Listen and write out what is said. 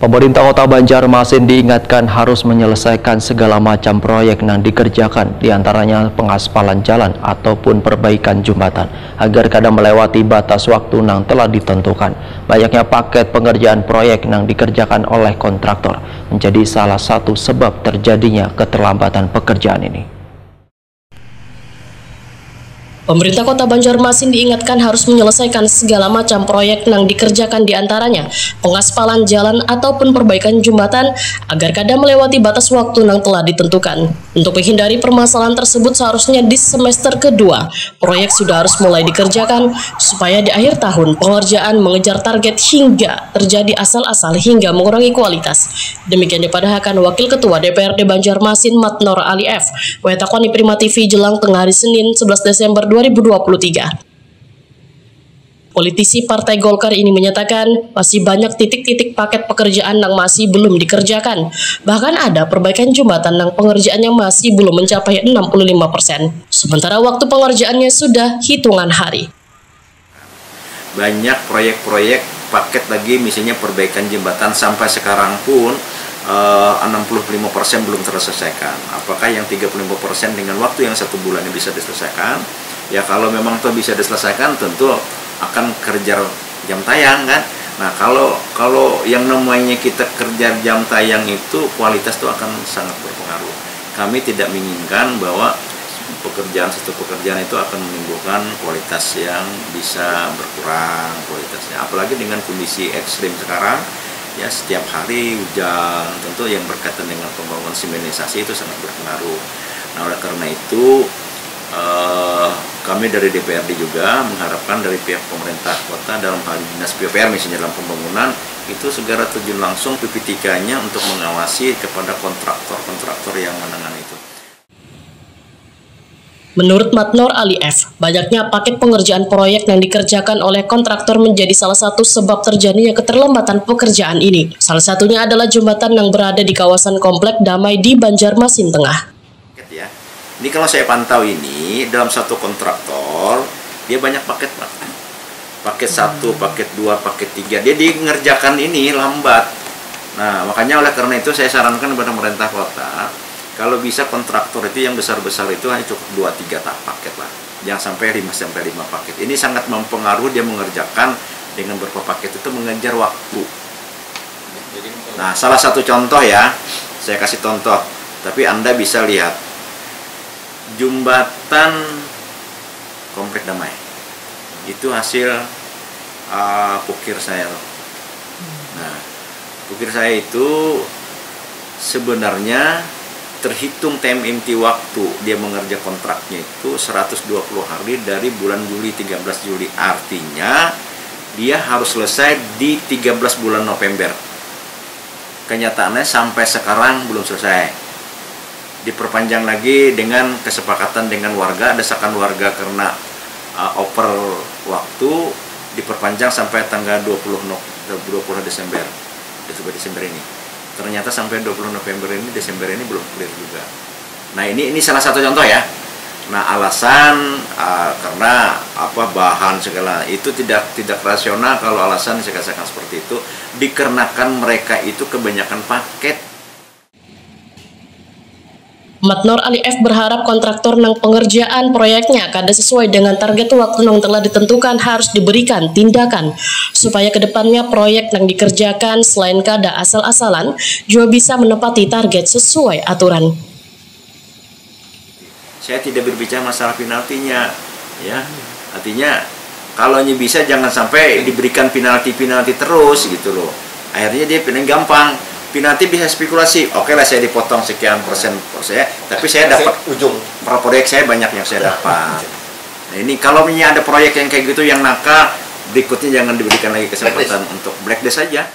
Pemerintah Kota Banjarmasin diingatkan harus menyelesaikan segala macam proyek yang dikerjakan, diantaranya pengaspalan jalan ataupun perbaikan jembatan, agar kada melewati batas waktu yang telah ditentukan. Banyaknya paket pengerjaan proyek yang dikerjakan oleh kontraktor menjadi salah satu sebab terjadinya keterlambatan pekerjaan ini. Pemerintah Kota Banjarmasin diingatkan harus menyelesaikan segala macam proyek yang dikerjakan, diantaranya pengaspalan jalan ataupun perbaikan jembatan, agar kada melewati batas waktu yang telah ditentukan. Untuk menghindari permasalahan tersebut, seharusnya di semester kedua proyek sudah harus mulai dikerjakan, supaya di akhir tahun pengerjaan mengejar target hingga terjadi asal-asal hingga mengurangi kualitas. Demikian dipadahkan Wakil Ketua DPRD Banjarmasin Matnor Ali F. Wetakoni Prima TV jelang tengah hari Senin 11 Desember 2023. Politisi Partai Golkar ini menyatakan masih banyak titik-titik paket pekerjaan yang masih belum dikerjakan. Bahkan ada perbaikan jembatan yang pengerjaannya masih belum mencapai 65%. Sementara waktu pengerjaannya sudah hitungan hari. Banyak proyek-proyek paket lagi, misalnya perbaikan jembatan sampai sekarang pun 65% belum terselesaikan. Apakah yang 35% dengan waktu yang 1 bulan bisa diselesaikan? Ya kalau memang itu bisa diselesaikan, tentu akan kerja jam tayang kan. Nah kalau yang namanya kita kerja jam tayang itu kualitas itu akan sangat berpengaruh. Kami tidak menginginkan bahwa satu pekerjaan itu akan menimbulkan kualitas yang bisa berkurang kualitasnya. Apalagi dengan kondisi ekstrim sekarang, ya setiap hari hujan, tentu yang berkaitan dengan pembangunan simenisasi itu sangat berpengaruh. Nah oleh karena itu kami dari DPRD juga mengharapkan dari pihak pemerintah kota dalam hal dinas PUPR misalnya dalam pembangunan itu segera terjun langsung PPTK-nya untuk mengawasi kepada kontraktor yang menangani itu. Menurut Matnor Ali F, banyaknya paket pengerjaan proyek yang dikerjakan oleh kontraktor menjadi salah satu sebab terjadinya keterlambatan pekerjaan ini. Salah satunya adalah jembatan yang berada di kawasan Komplek Damai di Banjarmasin Tengah. Ini kalau saya pantau ini dalam satu kontraktor dia banyak paket, Pak. Paket 1, paket 2, paket 3. Dia mengerjakan ini lambat. Nah, makanya oleh karena itu saya sarankan kepada pemerintah kota, kalau bisa kontraktor itu yang besar-besar itu hanya cukup 2-3 paket lah. Jangan sampai 5 paket. Ini sangat mempengaruhi dia mengerjakan dengan beberapa paket itu mengejar waktu. Nah, salah satu contoh ya, saya kasih contoh. Tapi Anda bisa lihat jembatan Komplek Damai itu hasil pukir saya. Nah, pukir saya itu sebenarnya terhitung TMMT waktu dia mengerja kontraknya itu 120 hari dari bulan Juli, 13 Juli. Artinya dia harus selesai di 13 bulan November. Kenyataannya sampai sekarang belum selesai. Diperpanjang lagi dengan kesepakatan dengan warga, desakan warga karena over waktu, diperpanjang sampai tanggal 20 Desember ini. Ternyata sampai 20 November ini, Desember ini belum clear juga. Nah ini salah satu contoh ya. Nah alasan karena bahan segala itu tidak rasional. Kalau alasan saya katakan seperti itu dikarenakan mereka itu kebanyakan paket. Matnor Ali F berharap kontraktor yang pengerjaan proyeknya kada sesuai dengan target waktu yang telah ditentukan harus diberikan tindakan supaya kedepannya proyek yang dikerjakan selain kada asal-asalan juga bisa menepati target sesuai aturan. Saya tidak berbicara masalah penaltinya, ya. Artinya kalau bisa jangan sampai diberikan penalti terus gitu loh. Akhirnya dia gampang. Penalti bisa spekulasi, oke lah saya dipotong sekian persen saya, tapi saya dapat ujung proyek saya banyak yang saya dapat. Nah ini kalau ada proyek yang kayak gitu yang nakal, berikutnya jangan diberikan lagi kesempatan untuk blacklist saja.